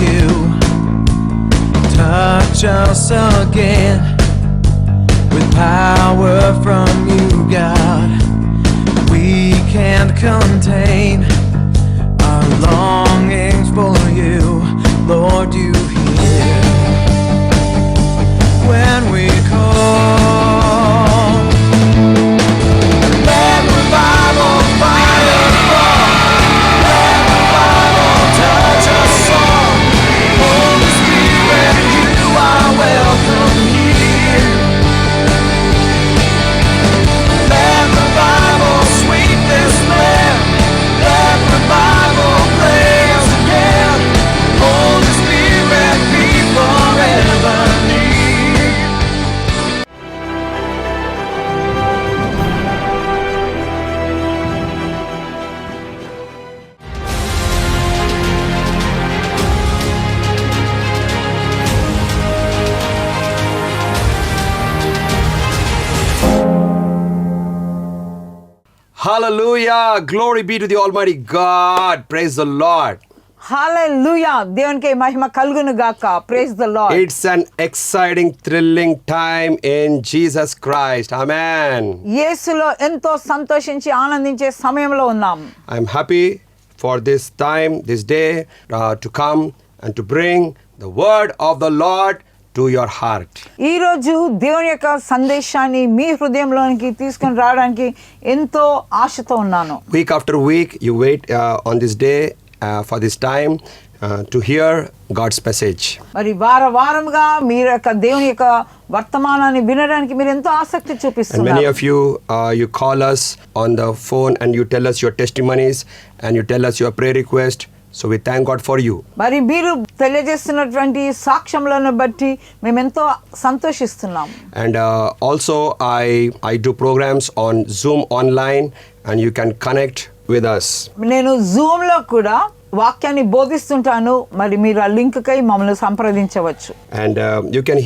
you. Touch us again with power from you, God. We can't contain our longings for you. Lord, you hear when we call. Let revival fire fall. Let revival touch us all. Holy Spirit, you are welcome here. Let revival sweep this land. Let revival blaze again. Holy Spirit, be forever near. Hallelujah. Glory be to the Almighty God. Praise the Lord. హల్లెలూయా దేవునికి మహిమ కలుగును గాక. Praise the lord. It's an exciting, thrilling time in Jesus Christ. Amen. యేసులో ఎంతో సంతోషించి ఆనందించే సమయంలో ఉన్నాం. I'm happy for this time, this day, to come and to bring the word of the Lord to your heart. ఈ రోజు దేవుని యొక్క సందేశాన్ని మీ హృదయంలోనికి తీసుకొని రావడానికి ఎంతో ఆశతో ఉన్నాను. Week after week, you wait on this day for this time to hear God's message. మరి వారముగా మీరు యొక్క దేవుని యొక్క వర్తమానాన్ని వినడానికి మీరు ఎంతో ఆసక్తి And చూపిస్తున్నారు. many of you, you call us on the phone and you tell us your testimonies and you tell us your prayer request. So we thank God for you. మరి మీరు తెలియజేస్తున్నటువంటి సాక్ష్యములను బట్టి మేము ఎంతో సంతోషిస్తున్నాం. And also I do programs on Zoom online and you can connect with us. నేను Zoom లో కూడా వాక్యాన్ని బోధిస్తుంటాను. మరి మీరు ఆ లింక్ కై మమ్మల్ని సంప్రదించవచ్చు. And you can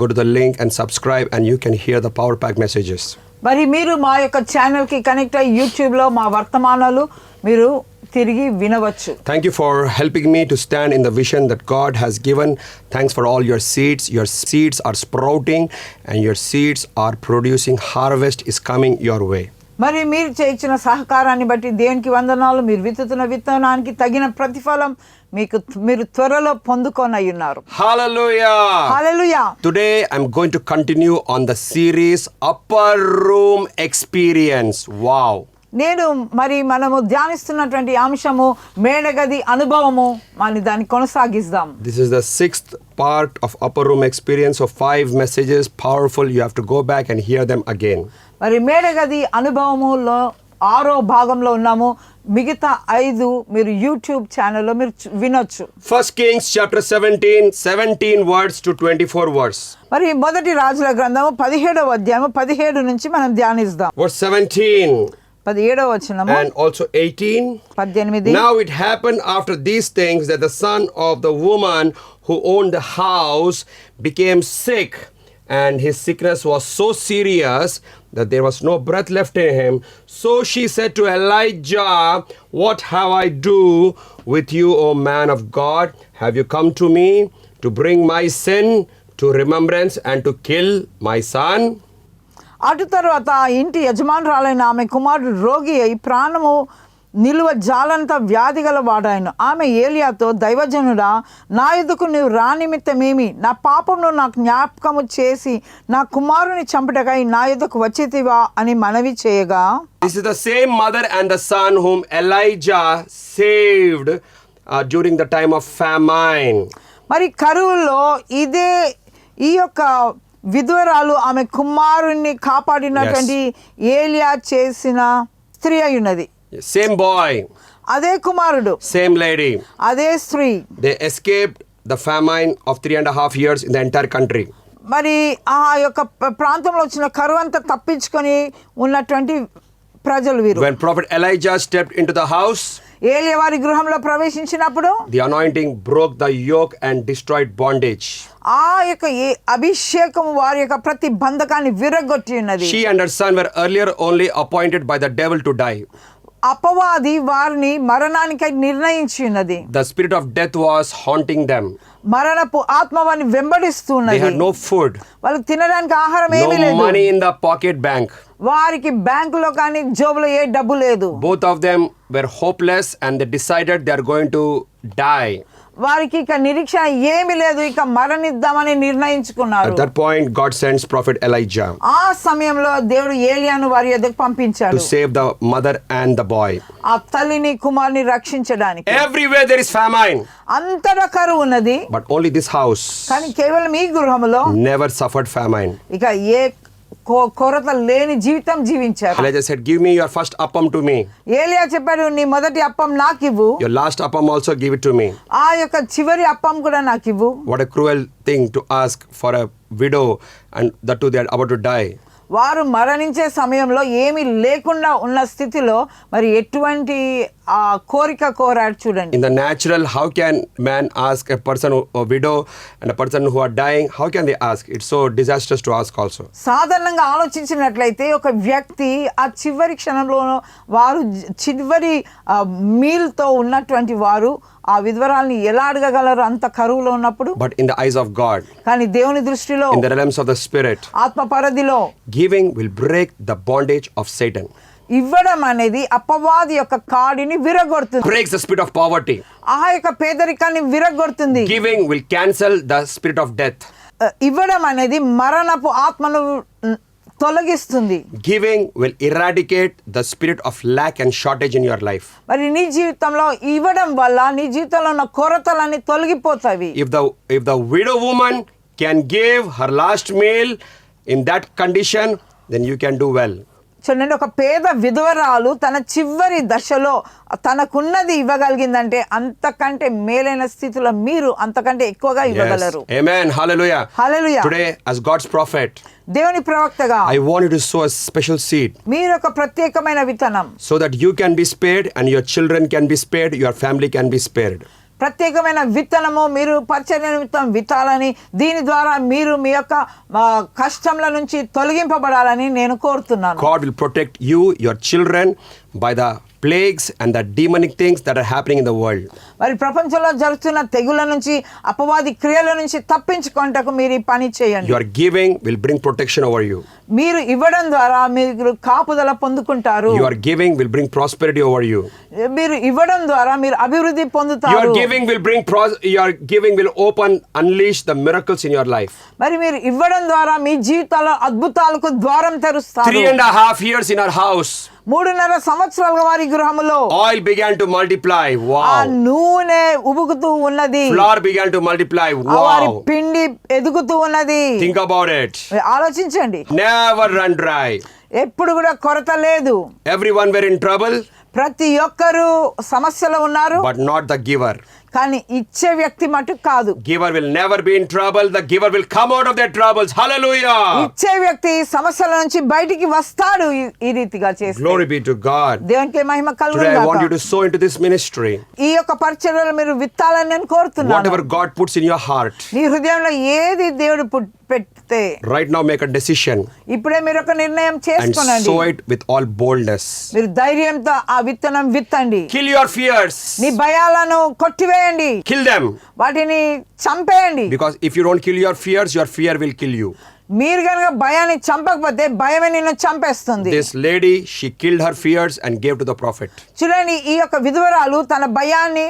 go to the link and subscribe and you can hear the Power Pack messages. మరి మీరు మా యొక్క ఛానల్ కి కనెక్ట్ అయ్యి యూట్యూబ్ లో మా వర్తమానాలు మీరు తిరిగి వినవచ్చు. Thank you for helping me to stand in the vision that God has given. Thanks for all your seeds. Your seeds are sprouting and your seeds are producing. Harvest is coming your way. మరి మీరు చేయించిన సహకారాన్ని బట్టి దేవునికి వందనాలు. మీరు విత్తుతున్న విత్తనానికి తగిన ప్రతిఫలం మీరు త్వరలో పొందుకొనయ్యున్నారు. Hallelujah. Hallelujah. Today I'm going to continue on the series Upper Room Experience. Wow. మనము ధ్యానిస్తున్నటువంటి అంశము మేడగది అనుభవము. దాన్ని కొనసాగిద్దాం. This is the 6th part of Upper Room Experience of 5 messages. Powerful. You have to go back and hear them again. మరి మేడగది అనుభవములో 6వ భాగంలో ఉన్నాము. మిగతా 5 మీరు యూట్యూబ్ ఛానల్లో మీరు వినొచ్చు. 1 Kings chapter 17 words to 24 words. మరి మొదటి రాజుల గ్రంథము 17వ అధ్యాయము 17 నుంచి మనం ధ్యానిద్దాం. Verse 17. 17వ వచనము And also 18. 18. Now it happened after these things that the son of the woman who owned the house became sick, and his sickness was so serious that there was no breath left in him. So she said to Elijah, "What have I do with you, O man of God? Have you come to me to bring my sin to remembrance and to kill my son?" అటు తర్వాత ఆ ఇంటి యజమానురాలైన ఆమె కుమారుడు రోగి అయి ప్రాణము నిలువ జాలంత వ్యాధి గల వాడాయను. ఆమె ఏలియాతో, దైవజనుడా, నా ఎదుకు నీవు రానిమిత్తమేమి? నా పాపమును నాకు జ్ఞాపకము చేసి నా కుమారుని చంపుటకై నా ఎదుకు వచ్చితివా అని మనవి చేయగా. This is the same mother and the son whom Elijah saved during the time of famine. మరి కరువులో ఈ యొక్క విధవరాలు ఆమె కుమారుణ్ణి కాపాడినటువంటి ఏలియా చేసిన స్త్రీ అయి ఉన్నది. Same boy. అదే కుమారుడు. Same lady. అదే స్త్రీ. They escaped the famine of 3.5 years in the entire country. మరి ఆ యొక్క ప్రాంతంలో వచ్చిన కరువు అంతా తప్పించుకొని ఉన్నటువంటి ప్రజలు వీరు. When prophet Elijah stepped into the house, ఏలియా వారి గృహంలో ప్రవేశించినప్పుడు the anointing broke the yoke and destroyed bondage. ఆ యొక్క అభిషేకం వారి యొక్క ప్రతి బంధకాన్ని విరగొట్టి ఉన్నది. She and her son were earlier only appointed by the devil to die. అపవాది వారిని మరణానికై నిర్ణయించి ఉన్నది. The spirit of death was haunting them. మరణపు ఆత్మ వారిని They వెంబడిస్తున్నది. had no food, వాళ్ళకి తినడానికి ఆహారం ఏమీ no లేదు. money in the pocket bank. వారికి బ్యాంకులో కానీ జోబులో ఏ డబ్బు లేదు. Both of them were hopeless and they decided they are going to die. వారికి ఇక నిరీక్షణ ఏమీ లేదు, ఇక మరణిద్దామని నిర్ణయించుకున్నారు. At that point, God sends prophet Elijah ఆ సమయంలో దేవుడు ఏలియాను వారి యొద్దకు పంపించాడు, to save the mother and the boy. ఆ తల్లిని కుమారుని రక్షించడానికి. Everywhere there is famine, అంతటా కరువు ఉన్నది, but only this house కానీ కేవలం ఈ గృహములో never suffered famine. ఇక ఏ కొరత లేని జీవితం జీవించారు. Elijah said, "Give me your first appam to me. ఏలియా చెప్పాడు, నీ మొదటి appam నాకివ్వు, Your last appam also give it to me." ఆ యొక్క చివరి అప్పం కూడా నాకివ్వు. What a cruel thing to ask for a widow, and that too they are about to die. వారు మరణించే సమయంలో ఏమీ లేకుండా ఉన్న స్థితిలో మరి ఎటువంటి ఆ కోరిక కోరాడు చూడండి. In the natural, how can man ask a person, a widow and a person who are dying, how can they ask? It's so disastrous to ask also. సాధారణంగా ఆలోచించినట్లయితే ఒక వ్యక్తి ఆ చివరి క్షణంలో వారు చివరి మీల్తో ఉన్నటువంటి వారు ఆ విధవరాల్ని ఎలా అడగగలరు అంత కరువులో ఉన్నప్పుడు? But in the eyes of God, కానీ దేవుని దృష్టిలో, in the realms of the spirit, ఆత్మ పరిధిలో giving will break the bondage of Satan. ఇవ్వడం అనేది అపవాది యొక్క కాడిని విరగొడుతుంది, Breaks the spirit of poverty. ఆ యొక్క పేదరికాన్ని విరగొడుతుంది. Giving will cancel the spirit of death. ఇవ్వడం అనేది మరణపు ఆత్మను తొలగిస్తుంది. Giving will eradicate the spirit of lack and shortage in your life. మరి నీ జీవితంలో ఇవ్వడం వల్ల నీ జీవితంలో ఉన్న కొరతలన్నీ తొలగిపోతాయి. If the widow woman can give her last meal in that condition, then you can do well. చూడండి, ఒక పేద విధవరాలు తన చివరి దశలో తనకున్నది ఇవ్వగలిగిందంటే అంతకంటే మేలైన స్థితిలో మీరు అంతకంటే ఎక్కువగా ఇవ్వగలరు. Yes. Amen. Hallelujah. Hallelujah. Today, as God's prophet, దేవుని ప్రవక్తగా I want you to sow a special seed మీరు ఒక ప్రత్యేకమైన విత్తనం, so that you can be spared and your children can be spared, your family can be spared. ప్రత్యేకమైన విత్తనము మీరు పరిచర్య నిమిత్తం విత్తాలని, దీని ద్వారా మీరు మీ యొక్క కష్టంల నుంచి తొలగింపబడాలని నేను కోరుతున్నాను. God will protect you, your children, by the plagues and the demonic things that are happening in the world. మరి ప్రపంచంలో జరుగుతున్న తెగుళ్ళ నుంచి, అపవాది క్రియల నుంచి తప్పించుకొనుటకు మీరు ఈ పని చేయండి. Your giving will bring protection over you. మీరు ఇవ్వడం ద్వారా మీరు కాపుదల పొందుకుంటారు. Your giving will bring prosperity over you. మీరు ఇవ్వడం ద్వారా మీరు అభివృద్ధి పొందుతారు. Your giving will unleash the miracles in your life. మరి మీరు ఇవ్వడం ద్వారా మీ జీవితాల్లో అద్భుతాలకు ద్వారం తెరుస్తారు. 3.5 years in our house, 3.5 సంవత్సరాలుగా వారి గృహములో oil began to multiply. ఆ Wow. నూనె ఉబుకుతూ ఉన్నది, Flour began to multiply. వారి Wow. పిండి ఎదుగుతూ ఉన్నది. Think about it. ఆలోచించండి, Never run dry. ఎప్పుడు కూడా కొరత లేదు. Everyone were in trouble, ప్రతి ఒక్కరు సమస్యలో ఉన్నారు, but not the giver. కానీ ఇచ్చే వ్యక్తి మటుకు కాదు. Giver will never be in trouble. The giver will come out of their troubles. Hallelujah. ఇచ్చే వ్యక్తి సమస్యల నుంచి బయటికి వస్తాడు. ఈ రీతిగా చేస్తే Glory be to God. దేవునికి మహిమ Today I want you కలుగును. to sow into this ministry. ఈ యొక్క పరిచర్యలో మీరు విత్తాలని నేను కోరుతున్నాను. Whatever God puts in your heart, నీ హృదయంలో ఏది దేవుడు పెడితే right now make a decision ఇప్పుడే మీరు ఒక నిర్ణయం and చేసుకోనండి. sow it with all boldness. మీరు ధైర్యంతో ఆ విత్తనం విత్తండి. Kill your fears. నీ భయాలను కొట్టివేయండి, Kill them. వాటిని చంపేయండి. Because if you don't kill your fears, your fear will kill you. మీరు కనుక భయాన్ని చంపకపోతే భయమే నిన్ను చంపేస్తుంది. This lady, she killed her fears and gave to the prophet. చూడండి, ఈ యొక్క విధవరాలు తన భయాన్ని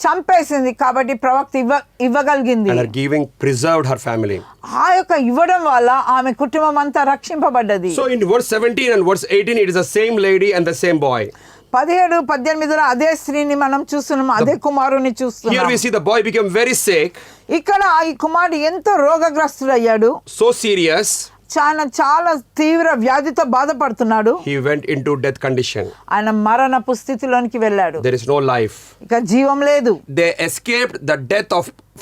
చంపేసింది కాబట్టి ప్రవక్త ఇవ్వగలిగింది. And her giving preserved her family. ఆ యొక్క ఇవ్వడం వల్ల ఆమె కుటుంబం అంతా రక్షింపబడ్డది. So in verse 17 and verse 18, it is the same lady and the same boy. 17-18 అదే స్త్రీని మనం చూస్తున్నాం, అదే కుమారుని Here చూస్తున్నాం. we see the boy became very sick, ఇక్కడ ఈ కుమారుడు ఎంతో రోగగ్రస్తుడయ్యాడు, so serious, చాలా తీవ్ర వ్యాధితో బాధపడుతున్నాడు. he went into death condition. ఆయన మరణపు స్థితిలోనికి వెళ్ళాడు. There is no life. ఇక జీవం లేదు. They escaped the death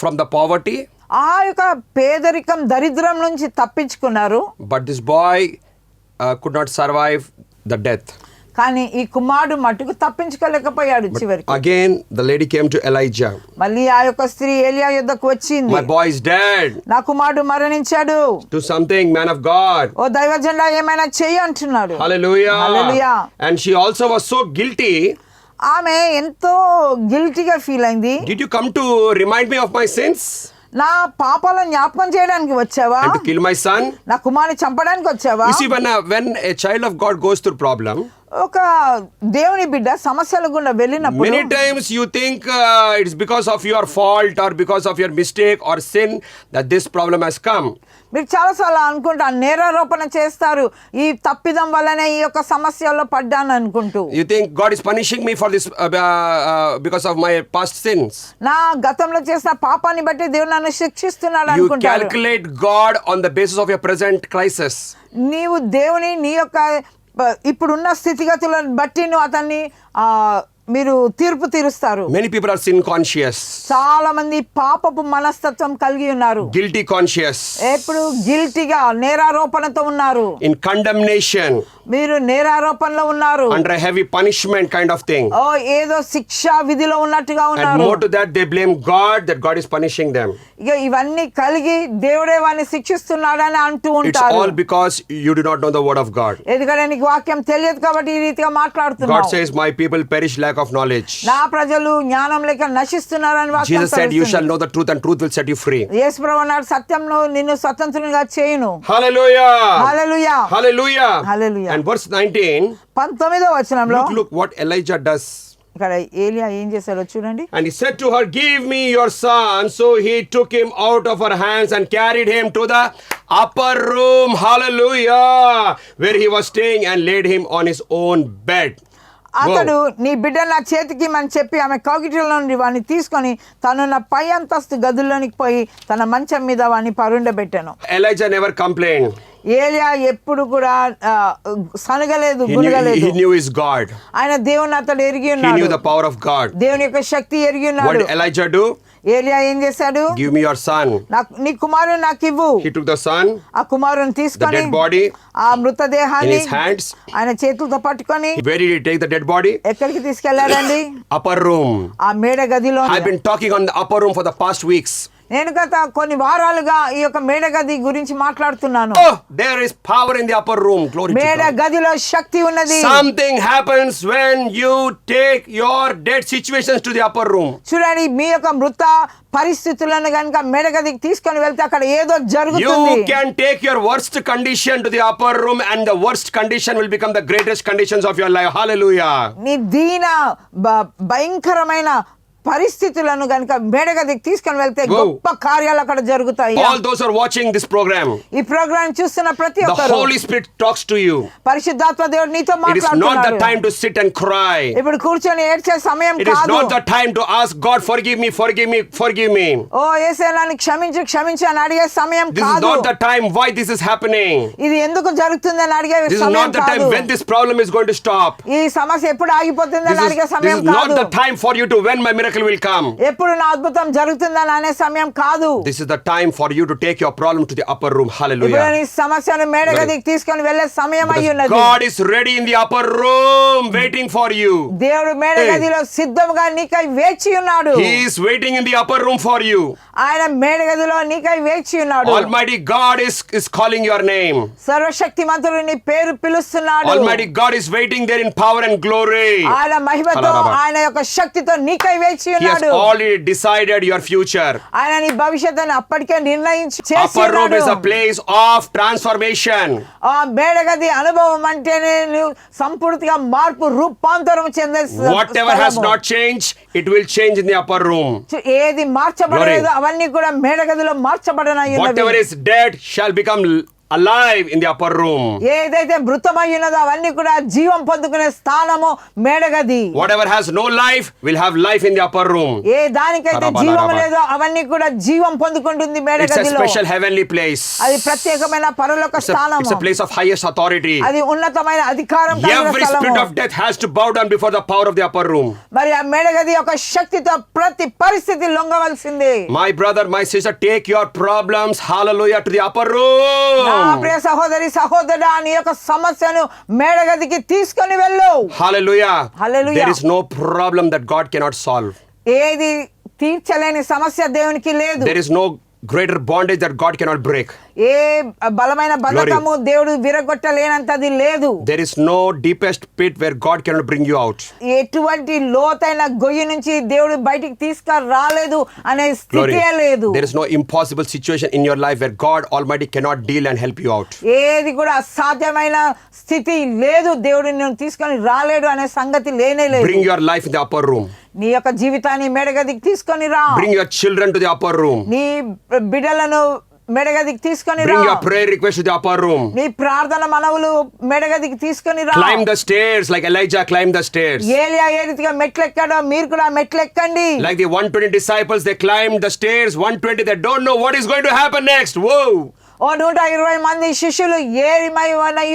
from the poverty, ఆ యొక్క పేదరికం దరిద్రం నుంచి తప్పించుకున్నారు. but this boy could not survive the death. కానీ ఈ కుమారుడు మట్టుకు తప్పించుకోలేకపోయాడు చివరికి. Again, the lady came to Elijah. మళ్ళీ ఆ యొక్క స్త్రీ ఏలియా యొద్దకు వచ్చింది. My boy is dead. నా కుమారుడు మరణించాడు. Do something, man of God. ఓ దైవజనుడా ఏమైనా చెయ్యి అంటున్నాడు. Hallelujah. Hallelujah. And she also was so guilty. ఆమె ఎంతో గిల్టీగా ఫీల్ అయింది. Did you come to remind me of my sins నా పాపాలను జ్ఞాపకం చేయడానికి వచ్చావా? and to kill my son? నా కుమారుని చంపడానికి వచ్చావా? You see, when a child of God goes through problem, ఒక దేవుని బిడ్డ సమస్యల గుండా వెళ్ళినప్పుడు many times you think it's because of your fault or because of your mistake or sin that this problem has come. మీరు చాలాసార్లు అనుకుంటారు, నేరారోపణ చేస్తారు, ఈ తప్పిదం వల్లనే ఈ యొక్క సమస్యలో పడ్డాను అనుకుంటూ. You think God is punishing me for this because of my past sins. నా గతంలో చేసిన పాపాన్ని బట్టి దేవుడు నన్ను శిక్షిస్తున్నాడు You అనుకుంటారు. calculate God on the basis of your present crisis. నీవు దేవుని నీ యొక్క ఇప్పుడున్న స్థితిగతులను బట్టి నువ్వు అతన్ని మీరు తీర్పు తీరుస్తారు. Many people are sin conscious, చాలా మంది పాపపు మనస్తత్వం కలిగి ఉన్నారు. guilty conscious, ఎప్పుడు గిల్టీగా నేరారోపణతో ఉన్నారు. in condemnation, మీరు నేరారోపణలో ఉన్నారు. under a heavy punishment kind of thing. ఓ ఏదో శిక్షా విధిలో ఉన్నట్టుగా And ఉన్నారు. more to that, they blame God that God is punishing them. ఇక ఇవన్నీ కలిగి దేవుడే వాడిని శిక్షిస్తున్నాడని అంటూ It's ఉంటారు. all because you do not know the word of God. ఎందుకంటే నీకు వాక్యం తెలియదు కాబట్టి ఈ రీతిగా God మాట్లాడుతున్నావు. says, my people perish lack of knowledge. నా ప్రజలు జ్ఞానం లేక నశిస్తున్నారని వాక్యం Jesus said, you shall సెలవిస్తుంది. know the truth and truth will set you free. యేసు ప్రభువు అన్నాడు, సత్యంలో నిన్ను స్వతంత్రునిగా చేయును. Hallelujah. Hallelujah. Hallelujah. Hallelujah. And verse 19, 19వ వచనంలో look what Elijah does. ఇక్కడ ఏలియా ఏం చేశాడో చూడండి. And he said to her, give me your son. So he took him out of her hands and carried him to the upper room. Hallelujah. Where he was staying and laid him on his own bed. అతడు నీ బిడ్డ నా చేతికి అని చెప్పి ఆమె కౌగిటిలో నుండి వాడిని తీసుకొని తను నా పై అంతస్తు గదుల్లోనికి పోయి తన మంచం మీద వాడిని పరుండబెట్టాను. Elijah never complained. ఏలియా ఎప్పుడు కూడా సనగలేదు, He గునగలేదు. knew his God. ఆయన దేవుని అతడు ఎరిగి He ఉన్నాడు. knew the power of God. దేవుని యొక్క శక్తి ఎరిగి What ఉన్నాడు. did Elijah do? ఏలియా ఏం చేశాడు? Give me your son. నీ కుమారుని నాకు ఇవ్వు. He took the son, ఆ కుమారుని the తీసుకొని dead body, ఆ in మృతదేహాన్ని his hands. ఆయన చేతులతో పట్టుకొని Where did he take the dead body? ఎక్కడికి తీసుకెళ్లాడండి? Upper room. ఆ మేడ గదిలో. I've been talking on the upper room for the past weeks. నేను గత కొన్ని వారాలుగా ఈ యొక్క మేడ గది గురించి మాట్లాడుతున్నాను. Oh, there is power in the upper room. Glory to మేడ God. గదిలో శక్తి ఉన్నది. Something happens when you take your dead situations to the upper room. చూడండి, మీ యొక్క మృత పరిస్థితులను కనుక మేడ గదికి తీసుకొని వెళ్తే అక్కడ ఏదో జరుగుతుంది. You can take your worst condition to the upper room and the worst condition will become the greatest conditions of your life. Hallelujah. నీ దీన భయంకరమైన పరిస్థితులను గనుక మేడగదికి తీసుకొని వెళ్తే గొప్ప కార్యాలు అక్కడ జరుగుతాయి. All those who are watching this program, ఈ ప్రోగ్రామ్ చూస్తున్న ప్రతి the ఒక్కరు Holy Spirit talks to you. పరిశుద్ధాత్మ దేవుడు నీతో It is not the మాట్లాడుతున్నాడు. time to sit and cry. ఇప్పుడు కూర్చొని ఏడ్చే సమయం It is కాదు. not the time to ask God, forgive me, forgive me, forgive me. ఓ యేసయ్య నన్ను క్షమించు క్షమించు అని అడిగే సమయం This is కాదు. not the time why this is happening. ఇది ఎందుకు జరుగుతుందని అడిగే This is సమయం not the time కాదు. when this problem is going to stop. ఈ సమస్య ఎప్పుడు ఆగిపోతుందని అడిగే This సమయం is not కాదు. the time for you to when my miracle will come. ఎప్పుడు నా అద్భుతం జరుగుతుందని అనే సమయం కాదు. This is the time for you to take your problem to the upper room. ఇప్పుడు Hallelujah. నీ సమస్యను మేడగదికి తీసుకొని వెళ్ళే సమయం అయి Because ఉన్నది. God is ready in the upper room waiting for you. దేవుడు మేడగదిలో సిద్ధముగా నీకై వేచి ఉన్నాడు. He is waiting in the upper room for you. ఆయన మేడగదిలో నీకై వేచి ఉన్నాడు. Almighty God is calling your name. సర్వశక్తిమంతుడు నీ పేరు పిలుస్తున్నాడు. Almighty God is waiting there in power and glory. ఆయన మహిమతో ఆయన యొక్క శక్తితో నీకై వేచి He has ఉన్నాడు. already decided your future. ఆయన నీ భవిష్యత్తును అప్పటికే నిర్ణయించి చేసి Upper room ఉన్నాడు. is a place of transformation. ఆ మేడగది అనుభవం అంటేనే నువ్వు సంపూర్తిగా మార్పు రూపాంతరం చెందే Whatever has స్థలము. not changed, it will change in the upper room. ఏది మార్చబడలేదు Glory. అవన్నీ కూడా మేడగదిలో మార్చబడనై Whatever ఉన్నవి. is dead shall become alive in the upper room. ఏదైతే మృతమై ఉన్నదో అవన్నీ కూడా జీవం పొందుకునే స్థానము మేడగది. Whatever has no life will have life in the upper room. ఏ దానికైతే జీవం లేదో అవన్నీ కూడా జీవం పొందుకుంటుంది It's a మేడగదిలో. special heavenly place. అది ప్రత్యేకమైన పరలోక It's స్థానము. a place of highest authority. అది ఉన్నతమైన అధికారం కలిగిన Every spirit స్థలము. of death has to bow down before the power of the upper room. మరి ఆ మేడగది యొక్క శక్తితో ప్రతి పరిస్థితి లొంగవలసిందే. My brother, my sister, take your problems, hallelujah, to the upper room. నా ప్రియ సహోదరి సహోదరుడా, నీ యొక్క సమస్యను మేడగదికి తీసుకొని వెళ్ళు. Hallelujah. Hallelujah. There is no problem that God cannot solve. ఏది తీర్చలేని సమస్య దేవునికి లేదు. There is no greater bondage that God cannot break. ఏ బలమైన బంధకము దేవుడు విరగొట్టలేనంతది లేదు. There is no deepest pit where God cannot bring you out. ఎటువంటి లోతైన గొయ్యి నుంచి దేవుడు బయటికి తీసుకురాలేదు అనే స్థితి లేదు. There is no impossible situation in your life where God Almighty cannot deal and help you out. ఏది కూడా అసాధ్యమైన స్థితి లేదు, దేవుడు నిన్ను తీసుకొని రాలేడు అనే సంగతి లేనే లేదు. Bring your life in the upper room. నీ యొక్క జీవితాన్ని మేడగదికి తీసుకొని రా. Bring your children to the upper room. నీ బిడ్డలను మేడగదికి తీసుకొని రా. Bring your prayer request to the upper room. నీ ప్రార్థన మనవులు మేడగదికి తీసుకొని రా. Climb the stairs like Elijah climbed the stairs. ఏలియా ఏ రీతిగా మెట్లెక్కాడో మీరు కూడా మెట్లెక్కండి. Like the 120 disciples, they climbed the stairs. 120, they don't know what is going to happen next. Whoa! 120 మంది శిష్యులు ఏమై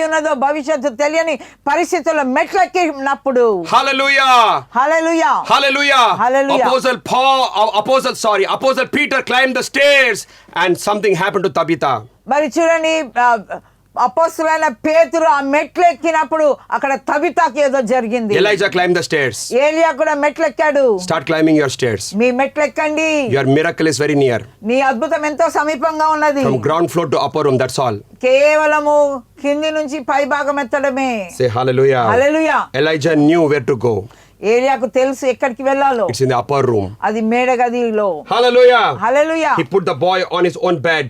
ఉన్నదో భవిష్యత్తు తెలియని పరిస్థితుల్లో మెట్లెక్కినప్పుడు Hallelujah! Hallelujah Hallelujah! Hallelujah. Apostle Peter climbed the stairs and something happened to Tabitha. మరి చూడండి, అపోస్తలుడైన పేతురు ఆ మెట్లు ఎక్కినప్పుడు అక్కడ తబితాకి ఏదో జరిగింది. Elijah climbed the stairs. ఏలియా కూడా మెట్లెక్కాడు. Start climbing your stairs. Me మెట్లెక్కండి. Your miracle is very near. నీ అద్భుతం ఎంతో సమీపంగా ఉన్నది. From ground floor to upper room, that's all. కేవలము కింది నుంచి పై భాగం ఎత్తడమే. Say hallelujah. Hallelujah. Elijah knew where to go. ఏలియాకు తెలుసు ఎక్కడికి వెళ్ళాలో. It's in the upper room. అది మేడగదిలో. Hallelujah. Hallelujah. He put the boy on his own bed.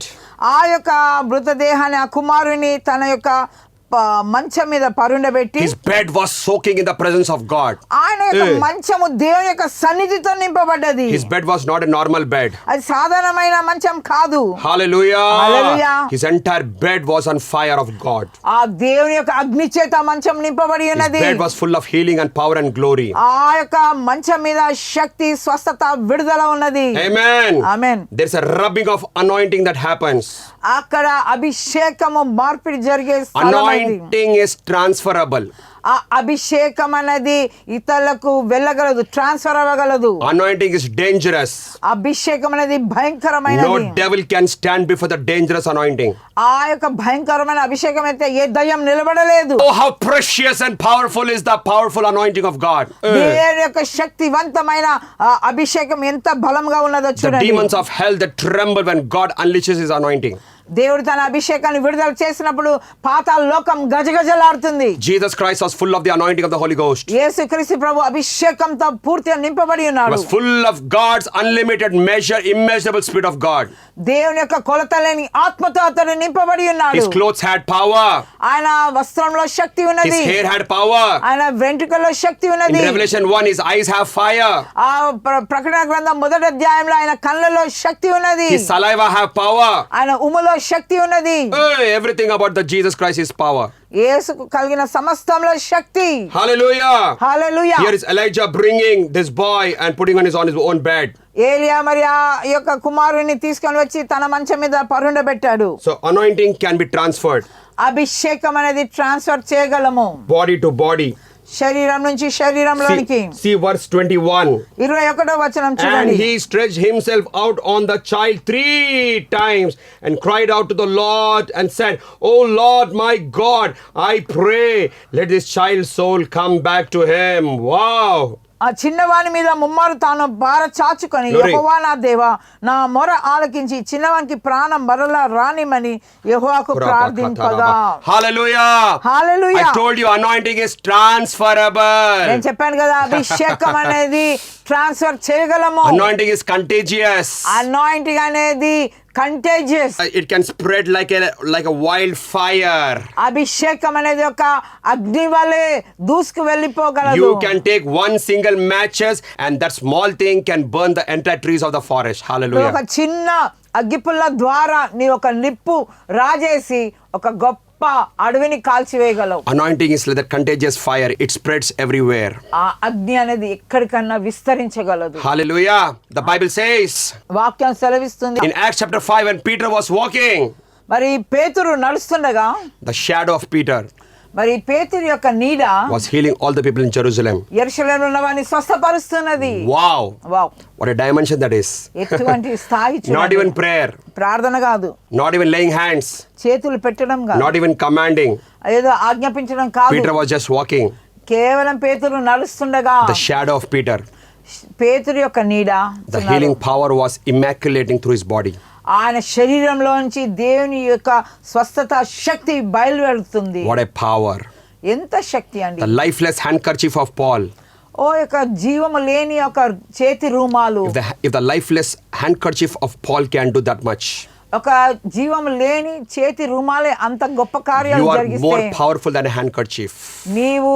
ఆ యొక్క మృతదేహాన్ని ఆ కుమారుని తన యొక్క మంచం మీద పరుండబెట్టి, His bed was soaking in the presence of God. ఆయన యొక్క మంచము దేవుని యొక్క సన్నిధితో నింపబడ్డది. His bed was not a normal bed. అది సాధారణమైన మంచం కాదు. Hallelujah. Hallelujah. His entire bed was on fire of God. ఆ దేవుని యొక్క అగ్ని చేత మంచం నింపబడి His ఉన్నది. bed was full of healing and power and glory. ఆ యొక్క మంచం మీద శక్తి, స్వస్థత, విడుదల ఉన్నది. Amen. Amen. There's a rubbing of anointing that happens. అక్కడ అభిషేకము మార్పిడి జరిగే స్థలం అది. Anointing is transferable. ఆ అభిషేకం అనేది ఇతరులకు వెళ్ళగలదు, ట్రాన్స్ఫర్ అవ్వగలదు. Anointing is dangerous. అభిషేకం అనేది No భయంకరమైనది. devil can stand before the dangerous anointing. ఆ యొక్క భయంకరమైన అభిషేకం అయితే ఏ దయ్యం నిలబడలేదు. Oh, how precious and powerful is the powerful anointing of God. దేవుని యొక్క శక్తివంతమైన అభిషేకం ఎంత బలంగా ఉన్నదో The చూడండి. demons of hell that tremble when God unleashes his anointing. దేవుడు తన అభిషేకాన్ని విడుదల చేసినప్పుడు పాతాళ లోకం గజగజలాడుతుంది. Jesus Christ was full of the anointing of the Holy Ghost. యేసుక్రీస్తు ప్రభు అభిషేకంతో పూర్తిగా నింపబడి He ఉన్నాడు. was full of God's unlimited measure, immeasurable spirit of God. దేవుని యొక్క కొలత లేని ఆత్మతో అతడు నింపబడి ఉన్నాడు. His clothes had power. ఆయన వస్త్రంలో శక్తి His ఉన్నది. hair had power. ఆయన వెంట్రుకల్లో శక్తి In ఉన్నది. Revelation 1, his eyes have fire. ఆ ప్రకటన గ్రంథం 1వ అధ్యాయంలో ఆయన కళ్ళలో శక్తి ఉన్నది. His saliva have power. ఆయన ఉములో శక్తి ఉన్నది. Hey, everything about the Jesus Christ is power. యేసుకు కలిగిన సమస్తంలో శక్తి. Hallelujah. Hallelujah. Here is Elijah bringing this boy and putting on his own bed. ఏలియా మరి ఆ యొక్క కుమారుని తీసుకొని వచ్చి తన మంచం మీద పరుండబెట్టాడు. So anointing can be transferred అభిషేకం అనేది ట్రాన్స్ఫర్ చేయగలము, body to body. శరీరం నుంచి శరీరంలోనికి. See verse 21. 21వ వచనం And చూడండి. he stretched himself out on the child 3 times and cried out to the Lord and said, "Oh Lord my God, I pray, let this child's soul come back to him." Wow. ఆ చిన్నవాని మీద ముమ్మారు తాను భార చాచుకొని, Glory. యెహోవా నా దేవా, నా మొర ఆలకించి చిన్నవానికి ప్రాణం మరలా రానిమని యెహోవాకు ప్రార్థింపగా. Hallelujah. Hallelujah. I told you anointing is transferable. నేను చెప్పాను కదా, అభిషేకం అనేది ట్రాన్స్ఫర్ చేయగలము. Anointing is contagious. అనాయింటింగ్ అనేది contagious. It can spread like a wildfire. అభిషేకం అనేది ఒక అగ్ని వలె దూసుకు వెళ్ళిపోగలదు. You can take one single matches and that small thing can burn the entire trees of the forest. Hallelujah. ఒక చిన్న అగ్గిపుల్ల ద్వారా నీ ఒక నిప్పు రాజేసి ఒక గొప్ప అడవిని కాల్చివేయగలవు. Anointing is like that contagious fire. It spreads everywhere. ఆ అగ్ని అనేది ఎక్కడికన్నా విస్తరించగలదు. Hallelujah. The Bible says వాక్యం సెలవిస్తుంది. in Acts chapter 5 when Peter was walking, మరి పేతురు నడుస్తుండగా the shadow of Peter, మరి పేతురు యొక్క నీడ was healing all the people in Jerusalem. యెరూషలేములో ఉన్న వారిని స్వస్థపరుస్తున్నది. Wow. Wow, What a dimension that is. ఎటువంటి స్థాయి Not చూడండి. even prayer, ప్రార్థన కాదు, not even laying hands, చేతులు పెట్టడం కాదు, not even commanding. ఏదో ఆజ్ఞాపించడం కాదు. Peter was just walking. కేవలం పేతురు నడుస్తుండగా The shadow of Peter, పేతురు యొక్క నీడ the healing power was immaculating through his body. ఆయన శరీరంలోంచి దేవుని యొక్క స్వస్థత శక్తి బయలువెళ్తుంది. What a power. ఎంత శక్తి అండి. The lifeless handkerchief of Paul. ఓ యొక్క జీవము లేని ఒక చేతి రూమాలు, If the lifeless handkerchief of Paul can do that much, ఒక జీవం లేని చేతి రుమాలే అంత గొప్ప కార్యాలు you are జరిగిస్తే more powerful than a handkerchief. నీవు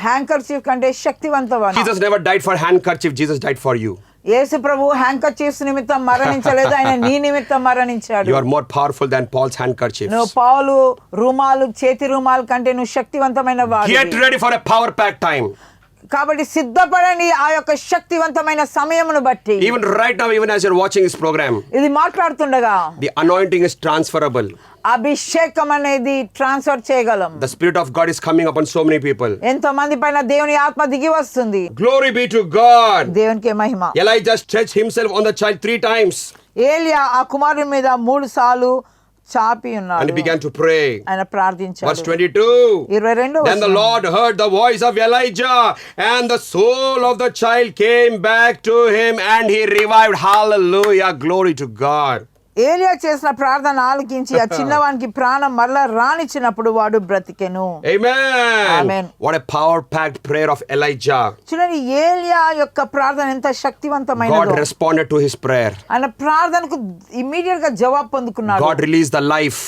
హ్యాంకర్చీఫ్ కంటే శక్తివంతవాడు. Jesus never died for handkerchief, Jesus died for you. యేసు ప్రభు హ్యాంకర్చీఫ్స్ నిమిత్తం మరణించలేదు, ఆయన నీ నిమిత్తం మరణించాడు. You are more powerful than Paul's handkerchiefs. నువ్వు పౌలు రుమాలు చేతి రుమాలు కంటే నువ్వు శక్తివంతమైన వాడు. Get ready for a power pack time. కాబట్టి సిద్ధపడండి ఆ యొక్క శక్తివంతమైన సమయమును బట్టి. Even right now, even as you're watching this program, ఇది మాట్లాడుతుండగా the anointing is transferable. అభిషేకం అనేది ట్రాన్స్ఫర్ చేయగలం. The Spirit of God is coming upon so many people. ఎంతో మంది పైన దేవుని ఆత్మ దిగి వస్తుంది. Glory be to God. దేవునికి మహిమ. Elijah stretched himself on the child 3 times ఏలియా ఆ కుమారుని మీద 3 సార్లు చాపి and he ఉన్నాడు. began to pray. ఆయన ప్రార్థించాడు. Verse 22. 22వ Then the Lord heard the voice of Elijah, and the soul of the child came back to him, and he revived. Hallelujah. Glory to God. ఏలియా చేసిన ప్రార్థన ఆలకించి ఆ చిన్నవానికి ప్రాణం మరలా రానిచ్చినప్పుడు వాడు బ్రతికెను. Amen. Amen. What a power-packed prayer of Elijah. చూడండి ఏలియా యొక్క ప్రార్థన ఎంత God శక్తివంతమైనదో. responded to his prayer. ఆయన ప్రార్థనకు ఇమ్మీడియట్ గా జవాబు పొందుకున్నాడు. God released the life.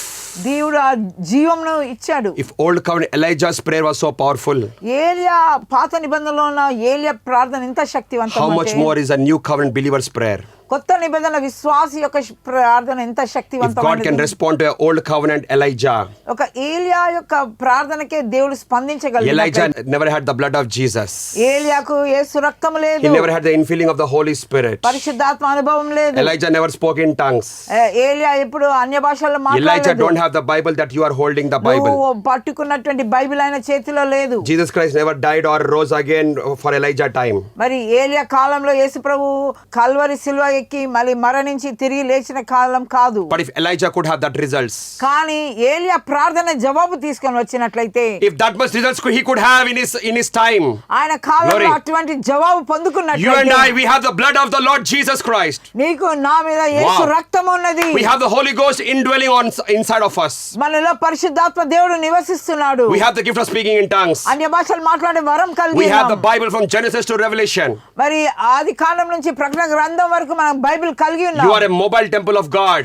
దేవుడు ఆ జీవంను ఇచ్చాడు. If old covenant Elijah's prayer was so powerful, ఏలియా పాత నిబంధనలో ఉన్న ఏలియా ప్రార్థన ఎంత how శక్తివంతం much more is a new covenant believer's prayer? కొత్త నిబంధన విశ్వాసి యొక్క ప్రార్థన ఎంత If God can శక్తివంతమైనది. respond to an old covenant Elijah, ఒక ఏలియా యొక్క ప్రార్థనకే దేవుడు స్పందించగలిగాడు. Elijah never had the blood of Jesus. ఏలియాకు యేసు రక్తం లేదు, He never had the infilling of the Holy Spirit. పరిశుద్ధాత్మ అనుభవం లేదు. Elijah never spoke in tongues. ఏలియా ఎప్పుడు అన్య భాషల్లో Elijah మాట్లాడలేదు. don't have the Bible that you are holding the Bible. నువ్వు పట్టుకున్నటువంటి బైబిల్ ఆయన చేతిలో లేదు. Jesus Christ never died or rose again for Elijah time. మరి ఏలియా కాలంలో యేసు ప్రభు కల్వరి సిలువ ఎక్కి మళ్ళీ మరణించి తిరిగి లేచిన కాలం కాదు. But if Elijah could have that results, కానీ ఏలియా ప్రార్థన జవాబు తీసుకొని వచ్చినట్లయితే, if that much results he could have in his time, ఆయన కాలంలో Glory. అటువంటి జవాబు you and పొందుకున్నట్లయితే, I, we have the blood of the Lord Jesus Christ. నీకు నా మీద యేసు Wow. రక్తం ఉన్నది. We have the Holy Ghost indwelling inside of us. మనలో పరిశుద్ధాత్మ దేవుడు నివసిస్తున్నాడు. We have the gift of speaking in tongues. అన్య భాషలు మాట్లాడే వరం కలిగి We have the ఉన్నాం. Bible from Genesis to Revelation. మరి ఆది కాండం నుంచి ప్రకటన గ్రంథం వరకు మనం బైబిల్ కలిగి You ఉన్నాం. are a mobile temple of God.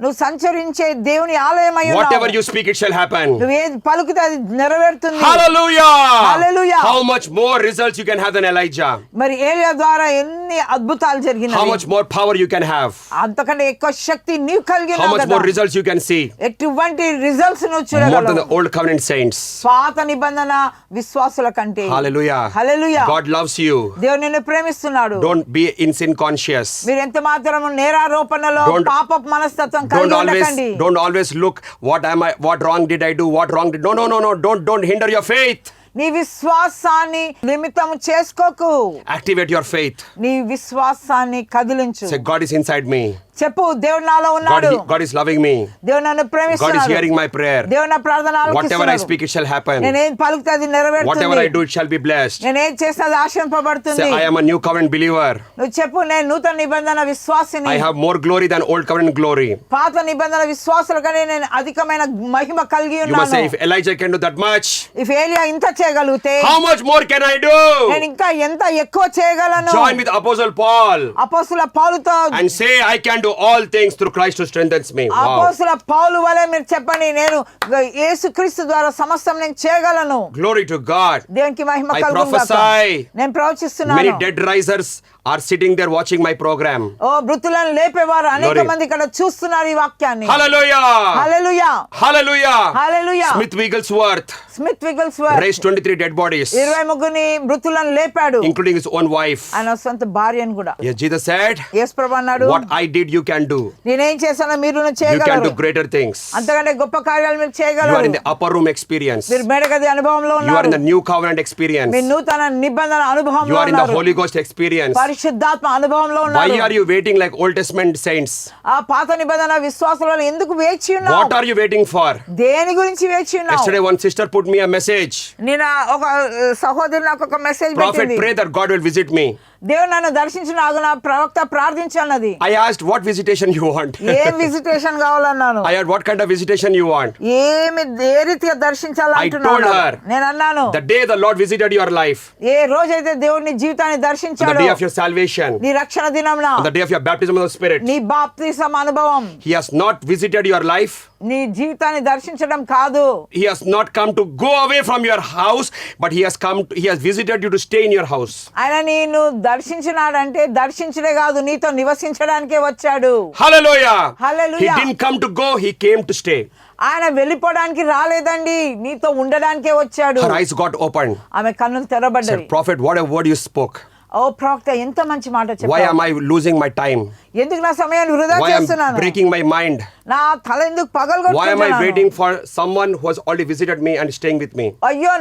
నువ్వు సంచరించే దేవుని ఆలయమై ఉన్నావు. Whatever you speak, it shall happen. నువ్వు ఏది పలుకుతే అది నెరవేరుతుంది. Hallelujah. Hallelujah. How much more results you can have than Elijah? మరి ఏలియా ద్వారా ఎన్ని అద్భుతాలు How జరిగినాయి. much more power you can have? అంతకంటే ఎక్కువ శక్తి నీవు కలిగి How ఉన్నావు much కదా. more results you can see? ఎటువంటి రిజల్ట్స్ నువ్వు More than the చూడగలవు old covenant saints. పాత నిబంధన విశ్వాసుల కంటే. Hallelujah. Hallelujah. God loves you. దేవుడు నిన్ను ప్రేమిస్తున్నాడు. Don't be in sin conscious. మీరు ఎంత మాత్రం నేరారోపణలో Don't- పాపపు మనస్తత్వం కలిగి ఉండకండి. Don't always look what wrong did I do, what wrong did. No. Don't hinder your faith. నీ విశ్వాసాన్ని నిమిత్తం చేసుకోకు. Activate your faith. నీ విశ్వాసాన్ని కదిలించు. Say, God is inside me. చెప్పు దేవుడు నాలో ఉన్నాడు. God is loving me. దేవుడు నన్ను God is ప్రేమిస్తున్నాడు. hearing my prayer. దేవుడు నా ప్రార్థన Whatever I ఆలకిస్తున్నాడు. speak, it shall happen. నేనేం పలుకుతే అది Whatever I నెరవేరుతుంది. do, it shall be blessed. నేనేం చేస్తే అది Say, ఆశీర్వదింపబడుతుంది. I am a new covenant believer. నువ్వు చెప్పు నేను నూతన నిబంధన విశ్వాసిని. I have more glory than old covenant glory. పాత నిబంధన విశ్వాసుల కంటే నేను అధికమైన మహిమ కలిగి You must say, ఉన్నాను. if Elijah can do that much, if ఏలియా ఇంత చేయగలిగితే how much more can I do? నేను ఇంకా ఎంత ఎక్కువ చేయగలను. Join with Apostle Paul అపోస్తుల పౌలుతో and say, I can do all things through Christ who strengthens me. Wow. అపోస్తుల పౌలు వలె మీరు చెప్పండి నేను యేసుక్రీస్తు ద్వారా సమస్తం నేను చేయగలను. Glory to God. దేవునికి మహిమ I కలుగును గాక. prophesy. నేను ప్రవచిస్తున్నాను. Many dead risers are sitting there watching my program. ఓ మృతులను లేపేవారు అనేక Glory. మంది ఇక్కడ చూస్తున్నారు ఈ వాక్యాన్ని. Hallelujah. హల్లెలూయా Hallelujah. హల్లెలూయా. Smith Wigglesworth Smith విగ్గిల్స్వర్త్ raised 23 dead bodies, 23 మృతులను లేపాడు, including his own wife. ఆయన సొంత భార్యను కూడా. Yes, Jesus said, యేసు ప్రభువు అన్నాడు, what I did you can do. నేనేం చేశానో మీరు You can చేయగలరు, do greater things. అంతకంటే గొప్ప కార్యాలు మీరు You are చేయగలరు. in the upper room experience. మీరు మేడగది అనుభవంలో You are ఉన్నారు, in the new covenant experience. మీరు నూతన నిబంధన You అనుభవంలో are in the ఉన్నారు, Holy Ghost experience. పరిశుద్ధాత్మ అనుభవంలో Why ఉన్నారు. are you waiting like Old Testament saints? ఆ పాత నిబంధన విశ్వాసులలో ఎందుకు వేచి ఉన్నావు? What are you waiting for? దేని గురించి వేచి ఉన్నావు? Yesterday one sister put me a message. నేను ఒక సహోదరి నాకు ఒక మెసేజ్ Prophet, పెట్టింది. pray that God will visit me. దేవుడు నన్ను దర్శించిన నా ప్రవక్త ప్రార్థించన్నది. I asked what visitation you want. ఏం visitation కావాలన్నాను. I asked what kind of visitation you want. ఏమి ఏ రీతిగా దర్శించాలంటున్నాను. I told her, నేను అన్నాను, The day the Lord visited your life, ఏ రోజైతే దేవుడు నీ జీవితాన్ని on the దర్శించాడో, day of your salvation, నీ రక్షణ దినంన, on the day of your baptism of the Spirit, నీ బాప్తిసం అనుభవం, He has not visited your life. నీ జీవితాన్ని దర్శించడం కాదు. He has not come to go away from your house, but He has visited you to stay in your house. ఆయన నిన్ను దర్శించినాడంటే దర్శించడే కాదు, నీతో నివసించడానికే వచ్చాడు. Hallelujah. Hallelujah. He didn't come to go, He came to stay. ఆయన వెళ్ళిపోవడానికి రాలేదండి, నీతో ఉండడానికే వచ్చాడు. Her eyes got opened. ఆమె కన్నులు Said, తెరవబడ్డాయి. Prophet, what a word you spoke. ఓ ప్రవక్త ఎంత మంచి మాట Why చెప్పావు. am I losing my time? ఎందుకు నా సమయాన్ని వృధా Why am I చేస్తున్నాను? breaking my mind? నా తల ఎందుకు Why am I పగలగొట్టుకుంటున్నాను? waiting for someone who has already visited me and staying with me? అయ్యో,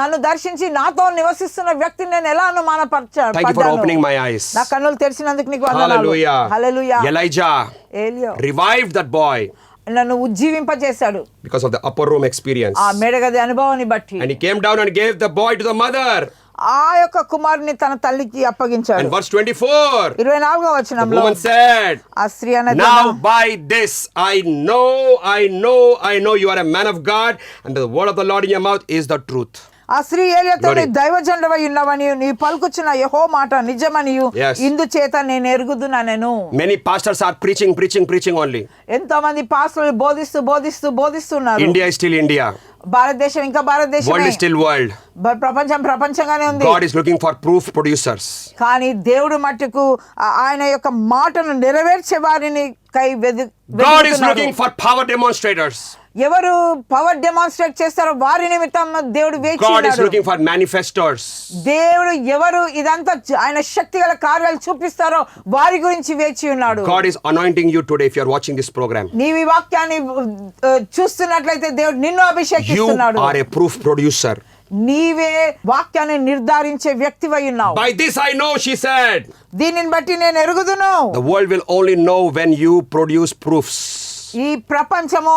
నన్ను దర్శించి నాతో నివసిస్తున్న వ్యక్తిని నేను ఎలా Thank you for opening my eyes. నా కన్నులు తెరిచినందుకు నీకు వందనాలు. Hallelujah. హల్లెలూయా. Elijah ఏలియా revived that boy నన్ను ఉజ్జీవింపజేశాడు because of the upper room experience. ఆ మేడగది అనుభవాన్ని బట్టి. And he came down and gave the boy to the mother. ఆ యొక్క కుమారుని తన తల్లికి అప్పగించాడు. And verse 24, 24వ the వచనంలో woman said, ఆ స్త్రీ అన్నది, Now by this I know you are a man of God, and the word of the Lord in your mouth is the truth. ఆ స్త్రీ ఏలియాతో Glory. నీ దైవజనుడవై ఉన్నవని నీ పలుకుచున్న యెహోవా మాట నిజమనియు Yes. ఇందుచేత నేను ఎరుగుదునా. నేను Many pastors are preaching only. ఎంతో మంది పాస్టర్లు బోధిస్తున్నారు. India is still India. భారతదేశం ఇంకా World భారతదేశమే, is still world. ప్రపంచంగానే ఉంది. God is looking for proof producers. కానీ దేవుడు మట్టుకు ఆయన యొక్క మాటను నెరవేర్చే వారిని God is looking for power demonstrators. ఎవరు పవర్ డెమాన్స్ట్రేట్ చేస్తారో వారి నిమిత్తం దేవుడు వేచి God is ఉన్నాడు. looking for manifestors. దేవుడు ఎవరు ఇదంతా ఆయన శక్తిగల కార్యాలు చూపిస్తారో వారి గురించి వేచి ఉన్నాడు. God is anointing you today if you are watching this program. నీవి వాక్యాన్ని చూస్తున్నట్లయితే దేవుడు నిన్ను You అభిషేకిస్తున్నాడు. are a proof producer. నీవే వాక్యాన్ని నిర్ధారించే వ్యక్తివై ఉన్నావు. By this I know, she said. దీనిని బట్టి నేను ఎరుగుదును. The world will only know when you produce proofs. ఈ ప్రపంచము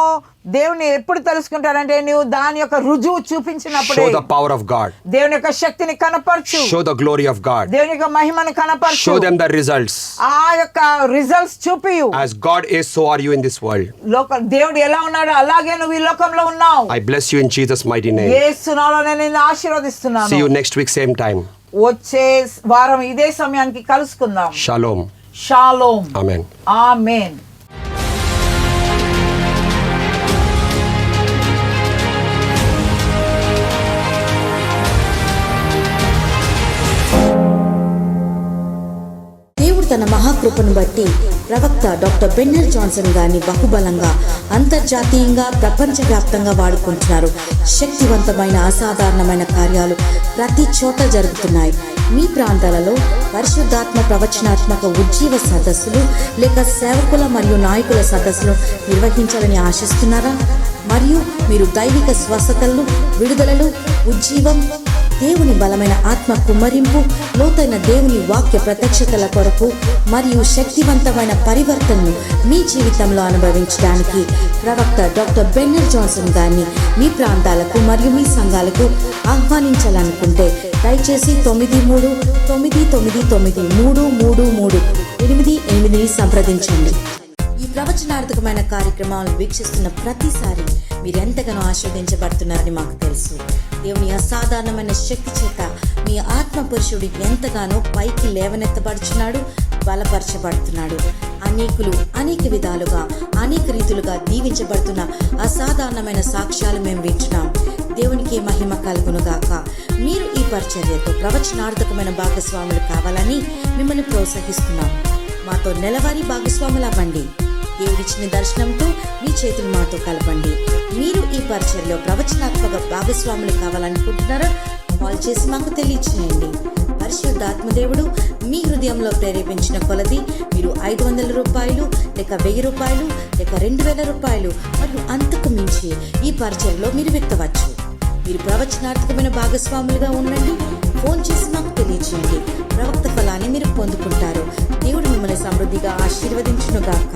దేవుని ఎప్పుడు తెలుసుకుంటారంటే నువ్వు దాని యొక్క రుజువు చూపించినప్పుడే. Show the power of God. దేవుని యొక్క శక్తిని కనపరచు. Show the glory of God. దేవుని యొక్క మహిమను కనపరచు. Show them the results. ఆ యొక్క results చూపియు. As God is, so are you in this world. దేవుడు ఎలా ఉన్నాడో అలాగే నువ్వు ఈ లోకంలో ఉన్నావు. I bless you in Jesus' mighty name. యేసు నామములో నేను నిన్ను ఆశీర్వదిస్తున్నాను. See you next week, same time. వచ్చే వారం ఇదే సమయానికి కలుసుకుందాం. Shalom. షాలోమ్. Amen. ఆమేన్. దేవుడు తన మహాకృపను బట్టి ప్రవక్త డాక్టర్ బెన్నెల్ జాన్సన్ గారిని బహుబలంగా అంతర్జాతీయంగా ప్రపంచవ్యాప్తంగా వాడుకుంటున్నారు. శక్తివంతమైన అసాధారణమైన కార్యాలు ప్రతి చోట జరుగుతున్నాయి. మీ ప్రాంతాలలో పరిశుద్ధాత్మ ప్రవచనాత్మక ఉజ్జీవ సదస్సులు లేక సేవకుల మరియు నాయకుల సదస్సులు నిర్వహించాలని ఆశిస్తున్నారా? మరియు మీరు దైవిక స్వస్థతలు, విడుదలలు, ఉజ్జీవం, దేవుని బలమైన ఆత్మ కుమ్మరింపు, లోతైన దేవుని వాక్య ప్రత్యక్షతల కొరకు మరియు శక్తివంతమైన పరివర్తనను మీ జీవితంలో అనుభవించడానికి ప్రవక్త డాక్టర్ బెన్నెల్ జాన్సన్ గారిని మీ ప్రాంతాలకు మరియు మీ సంఘాలకు ఆహ్వానించాలనుకుంటే దయచేసి 9399333388 సంప్రదించండి. ఈ ప్రవచనార్థకమైన కార్యక్రమాలను వీక్షిస్తున్న ప్రతిసారి మీరెంతగానో ఆశీర్వదించబడుతున్నారని మాకు తెలుసు. దేవుని అసాధారణమైన శక్తి చేత మీ ఆత్మ పురుషుడు ఎంతగానో పైకి లేవనెత్తబడుచున్నాడు, బలపరచబడుతున్నాడు. ఆ అనేకులు అనేక విధాలుగా అనేక రీతులుగా దీవించబడుతున్న అసాధారణమైన సాక్ష్యాలు మేము వింటున్నాం. దేవునికి మహిమ కలుగునుగాక. మీరు ఈ పరిచర్యతో ప్రవచనార్థకమైన భాగస్వాములు కావాలని మిమ్మల్ని ప్రోత్సహిస్తున్నాం. మాతో నెలవారీ భాగస్వాములు అవ్వండి. దేవుడిచ్చిన దర్శనంతో మీ చేతులు మాతో కలపండి. మీరు ఈ పరిచర్యలో ప్రవచనాత్మక భాగస్వాములు కావాలనుకుంటున్నారా? కాల్ చేసి మాకు తెలియచేయండి. పరిశుద్ధాత్మదేవుడు మీ హృదయంలో ప్రేరేపించిన కొలది మీరు 500 రూపాయలు లేక 1000 రూపాయలు లేక 2000 రూపాయలు మరియు అంతకు మించి ఈ పరిచర్యలో మీరు వ్యక్తవచ్చు. మీరు ప్రవచనార్థకమైన భాగస్వాములుగా ఉండండి. ఫోన్ చేసి మాకు తెలియచేయండి. ప్రవక్త ఫలాన్ని మీరు పొందుకుంటారు. దేవుడు మిమ్మల్ని సమృద్ధిగా ఆశీర్వదించునుగాక.